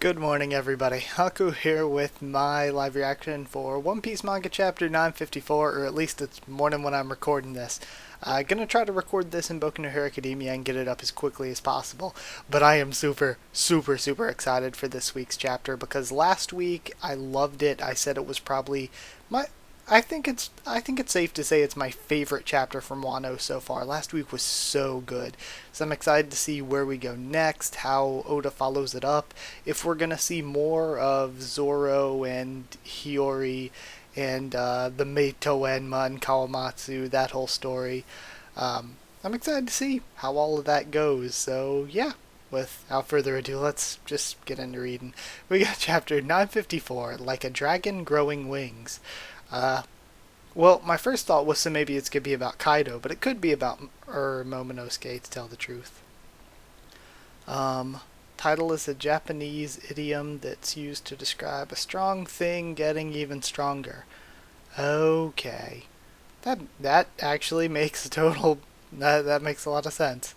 Good morning, everybody. Haku here with my live reaction for One Piece manga chapter 954, or at least it's morning when I'm recording this. I'm gonna try to record this in Boku no Hero Academia and get it up as quickly as possible, but I am super excited for this week's chapter because last week I loved it. I said it was probably my I think it's safe to say it's my favorite chapter from Wano so far. Last week was so good. So I'm excited to see where we go next, how Oda follows it up, if we're gonna see more of Zoro and Hiyori and the Meito Enma and Kawamatsu, that whole story. I'm excited to see how all of that goes. So yeah, without further ado, let's just get into reading. We got chapter 954, Like a Dragon Growing Wings. Well, my first thought was so maybe it's going to be about Kaido, but it could be about Momonosuke, to tell the truth. Title is a Japanese idiom that's used to describe a strong thing getting even stronger. Okay. That actually makes that makes a lot of sense.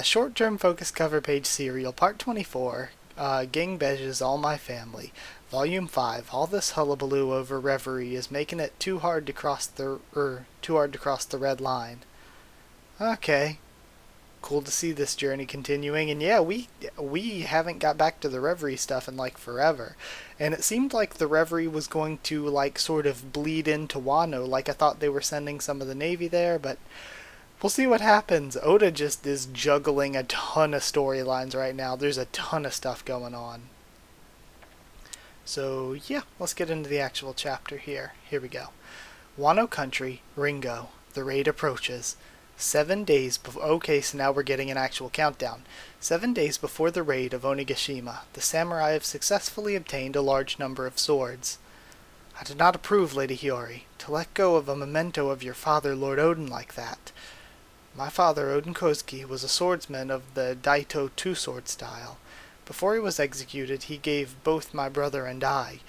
Short-term focus cover page serial, part 24. Gangbeges All My Family. Volume 5. All this hullabaloo over reverie is making it too hard to cross the red line. Okay. Cool to see this journey continuing, and yeah, we haven't got back to the reverie stuff in like forever. And it seemed like the reverie was going to like sort of bleed into Wano, like I thought they were sending some of the Navy there, but we'll see what happens. Oda just is juggling a ton of storylines right now. There's a ton of stuff going on. So yeah, let's get into the actual chapter here. Here we go. Wano Country, Ringo. The raid approaches. 7 days before... Okay, so now we're getting an actual countdown. 7 days before the raid of Onigashima, the samurai have successfully obtained a large number of swords. I do not approve, Lady Hiyori, to let go of a memento of your father, Lord Odin, like that. My father, Odin Kozuki, was a swordsman of the Daito two-sword style. Before he was executed, he gave both my brother and I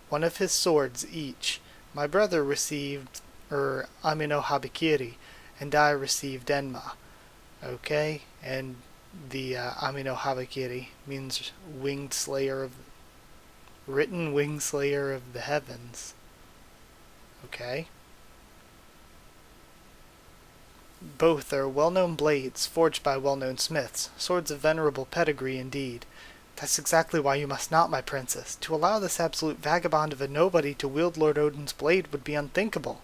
one of his swords each. My brother received Amino Habikiri, and I received Enma. Okay, and the Amino Habikiri means written winged slayer of the heavens. Okay. Both are well-known blades, forged by well-known smiths, swords of venerable pedigree indeed. That's exactly why you must not, my princess. To allow this absolute vagabond of a nobody to wield Lord Odin's blade would be unthinkable.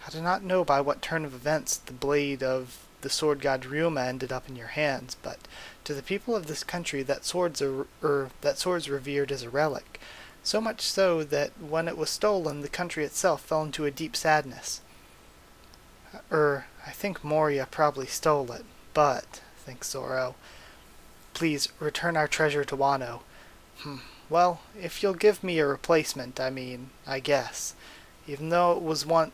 I do not know by what turn of events the blade of the sword god Ryuma ended up in your hands, but to the people of this country that sword's revered as a relic. So much so that when it was stolen, the country itself fell into a deep sadness. I think Moria probably stole it, but, thinks Zoro, please return our treasure to Wano. Well, if you'll give me a replacement, I guess. Even though it was once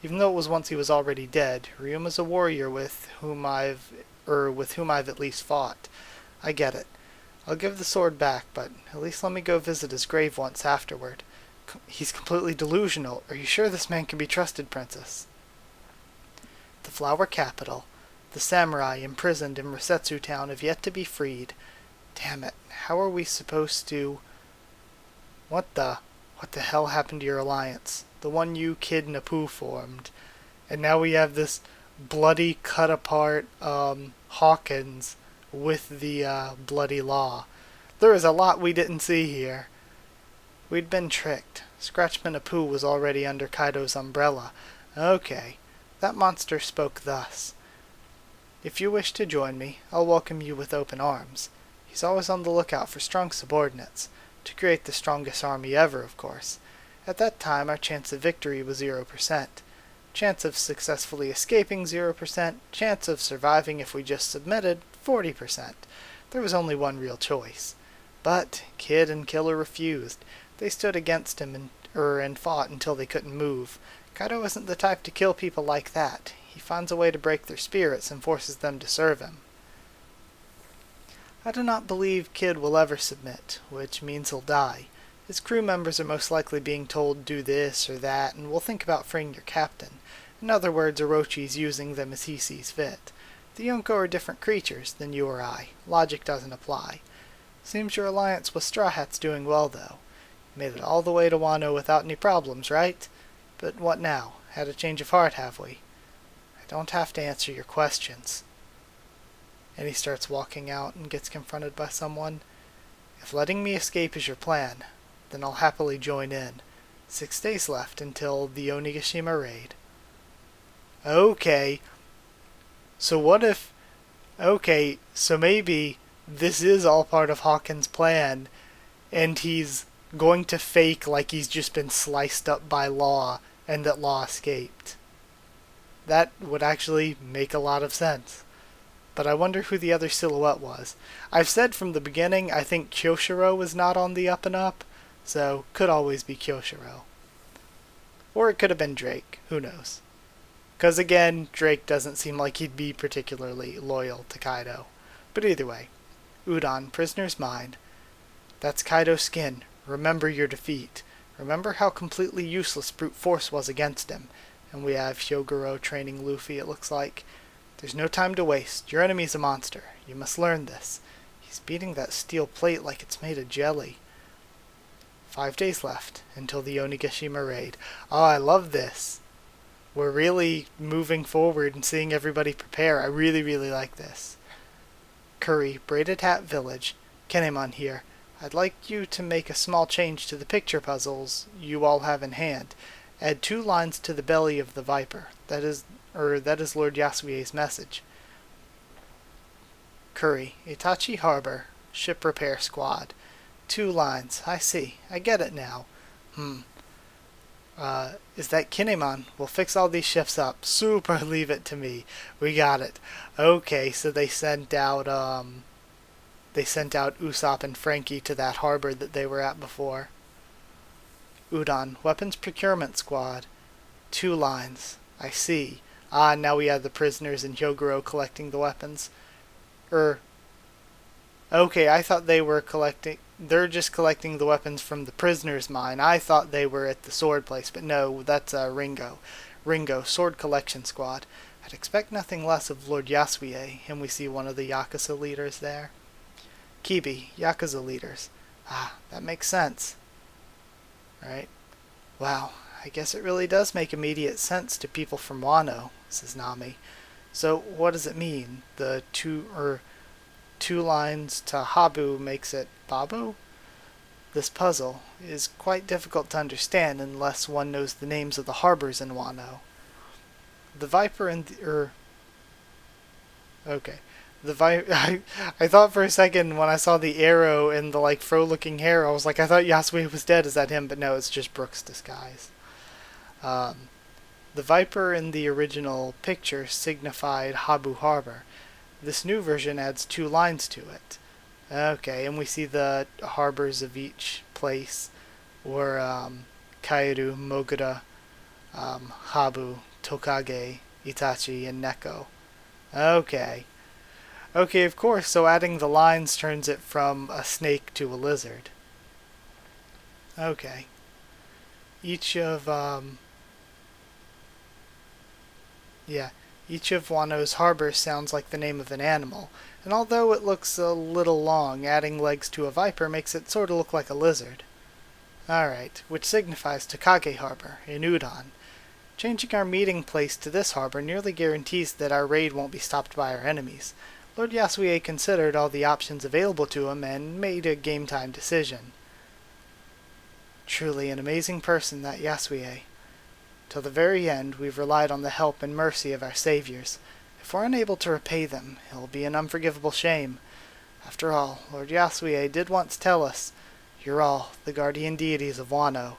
he was already dead, Ryuma's a warrior with whom I've at least fought. I get it. I'll give the sword back, but at least let me go visit his grave once afterward. He's completely delusional. Are you sure this man can be trusted, Princess? The flower capital. The samurai imprisoned in Rosetsu town have yet to be freed. Damn it. How are we supposed to... What the hell happened to your alliance? The one you, Kid, and Apu formed. And now we have this bloody, cut-apart, Hawkins with the, bloody law. There is a lot we didn't see here. We'd been tricked. Scratchman Apu was already under Kaido's umbrella. Okay. That monster spoke thus. If you wish to join me, I'll welcome you with open arms. He's always on the lookout for strong subordinates. To create the strongest army ever, of course. At that time, our chance of victory was 0%. Chance of successfully escaping 0%. Chance of surviving if we just submitted 40%. There was only one real choice. But Kid and Killer refused. They stood against him and fought until they couldn't move. Kaido isn't the type to kill people like that. He finds a way to break their spirits and forces them to serve him. I do not believe Kid will ever submit, which means he'll die. His crew members are most likely being told do this or that, and will think about freeing your captain. In other words, Orochi's using them as he sees fit. The Yonko are different creatures than you or I. Logic doesn't apply. Seems your alliance with Straw Hat's doing well, though. Made it all the way to Wano without any problems, right? But what now? Had a change of heart, have we? I don't have to answer your questions. And he starts walking out and gets confronted by someone. If letting me escape is your plan, then I'll happily join in. 6 days left until the Onigashima raid. Okay. So what if... Okay, so maybe this is all part of Hawkins' plan, and he's going to fake like he's just been sliced up by Law, and that Law escaped. That would actually make a lot of sense. But I wonder who the other silhouette was. I've said from the beginning I think Kyoshiro was not on the up and up, so could always be Kyoshiro. Or it could have been Drake, who knows. Because again, Drake doesn't seem like he'd be particularly loyal to Kaido. But either way, Udon, prisoner's mind. That's Kaido's skin. Remember your defeat. Remember how completely useless brute force was against him. And we have Hyogoro training Luffy, it looks like. There's no time to waste. Your enemy's a monster. You must learn this. He's beating that steel plate like it's made of jelly. 5 days left until the Onigashima raid. Oh, I love this. We're really moving forward and seeing everybody prepare. I really, really like this. Curry, Braided Hat Village. Kinemon here. I'd like you to make a small change to the picture puzzles you all have in hand. Add 2 lines to the belly of the Viper. That is Lord Yasuie's message. Curry, Itachi Harbor, Ship Repair Squad. 2 lines. I see. I get it now. Is that Kinemon? We'll fix all these ships up. Super, leave it to me. We got it. Okay, so they sent out Usopp and Frankie to that harbor that they were at before. Udon, Weapons Procurement Squad. 2 lines. I see. Ah, now we have the prisoners and Hyogoro collecting the weapons. Okay, I thought they were collecting... They're just collecting the weapons from the prisoners' mine. I thought they were at the sword place, but no, that's Ringo. Ringo, Sword Collection Squad. I'd expect nothing less of Lord Yasue, and we see one of the Yakuza leaders there. Kibi, Yakuza leaders. Ah, that makes sense. Right? Wow, I guess it really does make immediate sense to people from Wano, says Nami. So, what does it mean? The 2 lines to Habu makes it Babu? This puzzle is quite difficult to understand unless one knows the names of the harbors in Wano. The Viper and the... Okay. I thought for a second when I saw the arrow and the fro-looking hair, I was like, I thought Yasue was dead. Is that him? But no, it's just Brook's disguise. The Viper in the original picture signified Habu Harbor. This new version adds 2 lines to it. Okay, and we see the harbors of each place, or Kaeru, Mogura, Habu, Tokage, Itachi, and Neko. Okay. Okay, of course, so adding the lines turns it from a snake to a lizard. Okay. Each of Wano's harbors sounds like the name of an animal, and although it looks a little long, adding legs to a viper makes it sort of look like a lizard. Alright, which signifies Takage Harbor, in Udon. Changing our meeting place to this harbor nearly guarantees that our raid won't be stopped by our enemies. Lord Yasue considered all the options available to him and made a game-time decision. Truly an amazing person, that Yasue. Till the very end, we've relied on the help and mercy of our saviors. If we're unable to repay them, it'll be an unforgivable shame. After all, Lord Yasue did once tell us, "You're all the guardian deities of Wano."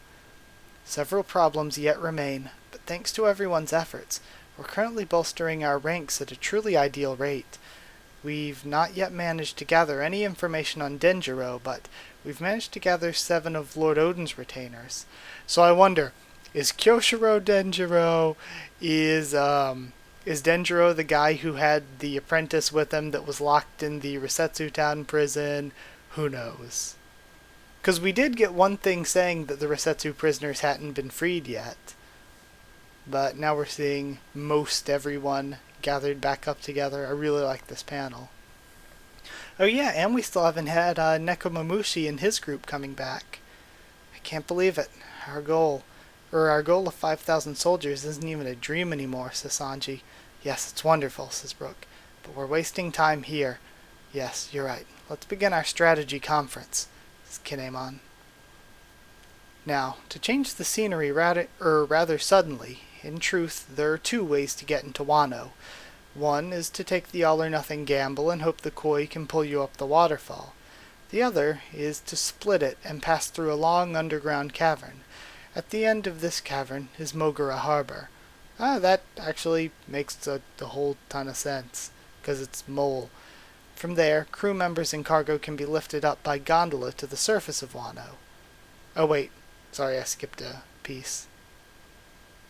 Several problems yet remain, but thanks to everyone's efforts, we're currently bolstering our ranks at a truly ideal rate. We've not yet managed to gather any information on Denjiro, but we've managed to gather 7 of Lord Odin's retainers. So I wonder, is Kyoshiro Denjiro? Is Denjiro the guy who had the apprentice with him that was locked in the Resetsu Town prison? Who knows? Because we did get one thing saying that the Resetsu prisoners hadn't been freed yet. But now we're seeing most everyone gathered back up together. I really like this panel. Oh yeah, and we still haven't had Nekomamushi and his group coming back. I can't believe it. Our goal of 5,000 soldiers isn't even a dream anymore, says Sanji. Yes, it's wonderful, says Brook. But we're wasting time here. Yes, you're right. Let's begin our strategy conference, says Kinemon. Now, to change the scenery rather suddenly, in truth, there are two ways to get into Wano. One is to take the all-or-nothing gamble and hope the koi can pull you up the waterfall. The other is to split it and pass through a long underground cavern. At the end of this cavern is Mogura Harbor. That actually makes a whole ton of sense, because it's mole. From there, crew members and cargo can be lifted up by gondola to the surface of Wano. Oh wait, sorry, I skipped a piece.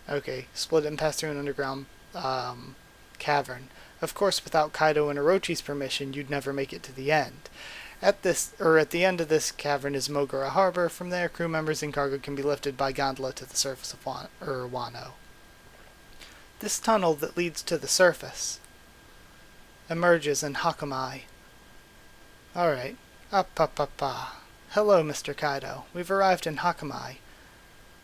Okay, split it and pass through an underground cavern. Of course, without Kaido and Orochi's permission, you'd never make it to the end. At the end of this cavern is Mogura Harbor. From there, crew members and cargo can be lifted by gondola to the surface of Wano. This tunnel that leads to the surface emerges in Hakamai. Alright. Up. Hello, Mr. Kaido. We've arrived in Hakamai.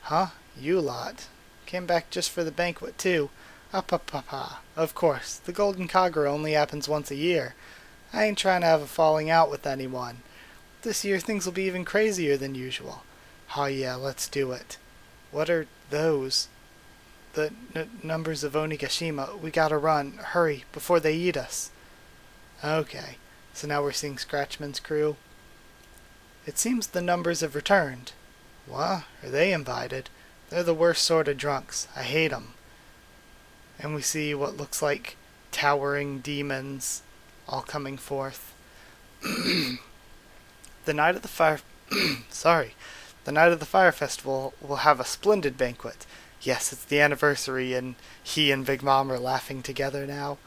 Huh? You lot. Came back just for the banquet, too. Up. Of course. The Golden Kagura only happens once a year. I ain't trying to have a falling out with anyone. This year things will be even crazier than usual. Oh yeah, let's do it. What are those? The numbers of Onigashima. We gotta run. Hurry, before they eat us. Okay, so now we're seeing Scratchman's crew. It seems the numbers have returned. What? Are they invited? They're the worst sort of drunks. I hate 'em. And we see what looks like towering demons all coming forth. The night of the fire The night of the fire festival will have a splendid banquet. Yes, it's the anniversary and he and Big Mom are laughing together now.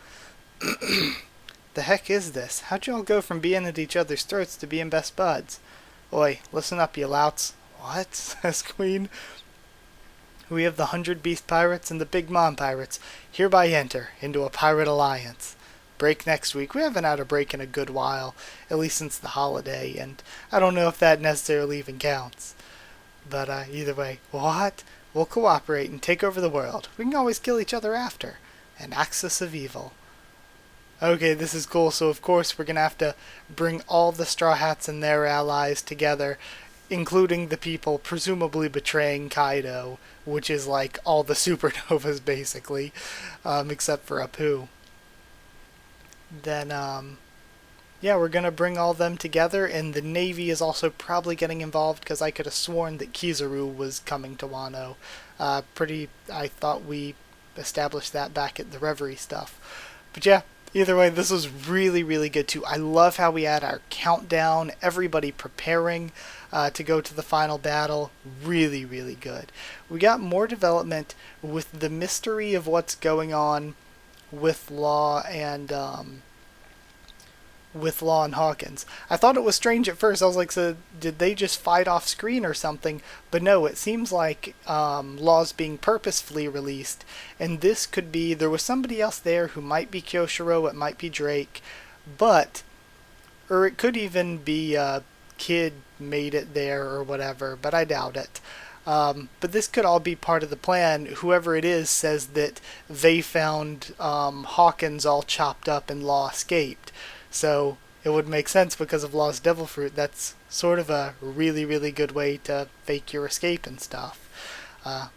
The heck is this? How'd you all go from being at each other's throats to being best buds? Oi, listen up, you louts. What? Says Queen. We have the 100 Beast Pirates and the Big Mom Pirates hereby enter into a pirate alliance. Break next week. We haven't had a break in a good while, at least since the holiday, and I don't know if that necessarily even counts. But either way, what? We'll cooperate and take over the world. We can always kill each other after. An axis of evil. Okay, this is cool. So of course we're going to have to bring all the Straw Hats and their allies together, including the people presumably betraying Kaido, which is like all the supernovas basically, except for Apu. Then, yeah, we're going to bring all them together, and the Navy is also probably getting involved, because I could have sworn that Kizaru was coming to Wano. I thought we established that back at the Reverie stuff. But yeah, either way, this was really, really good too. I love how we had our countdown, everybody preparing to go to the final battle. Really, really good. We got more development with the mystery of what's going on with Law and Hawkins. I thought it was strange at first. I was like, so did they just fight off screen or something? But no, it seems like Law's being purposefully released, and this could be, there was somebody else there who might be Kyoshiro, it might be Drake, or it could even be Kid made it there or whatever, but I doubt it. But this could all be part of the plan. Whoever it is says that they found Hawkins all chopped up and Law escaped. So it would make sense because of Law's devil fruit. That's sort of a really, really good way to fake your escape and stuff.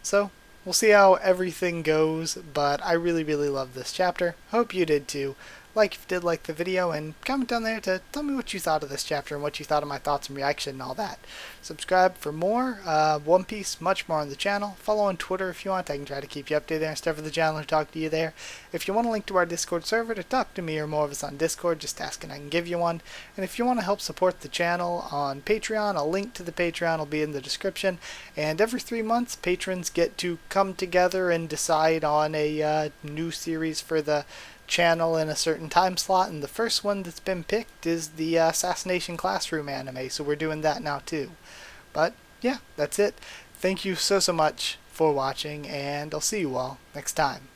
So we'll see how everything goes, but I really, really love this chapter. Hope you did too. Like if you did like the video, and comment down there to tell me what you thought of this chapter and what you thought of my thoughts and reaction and all that. Subscribe for more One Piece, much more on the channel. Follow on Twitter if you want. I can try to keep you updated on stuff for the channel or talk to you there. If you want a link to our Discord server to talk to me or more of us on Discord, just ask and I can give you one. And if you want to help support the channel on Patreon, a link to the Patreon will be in the description. And every 3 months, patrons get to come together and decide on a new series for the channel in a certain time slot, and the first one that's been picked is the Assassination Classroom anime, so we're doing that now too. But yeah, that's it. Thank you so much for watching, and I'll see you all next time.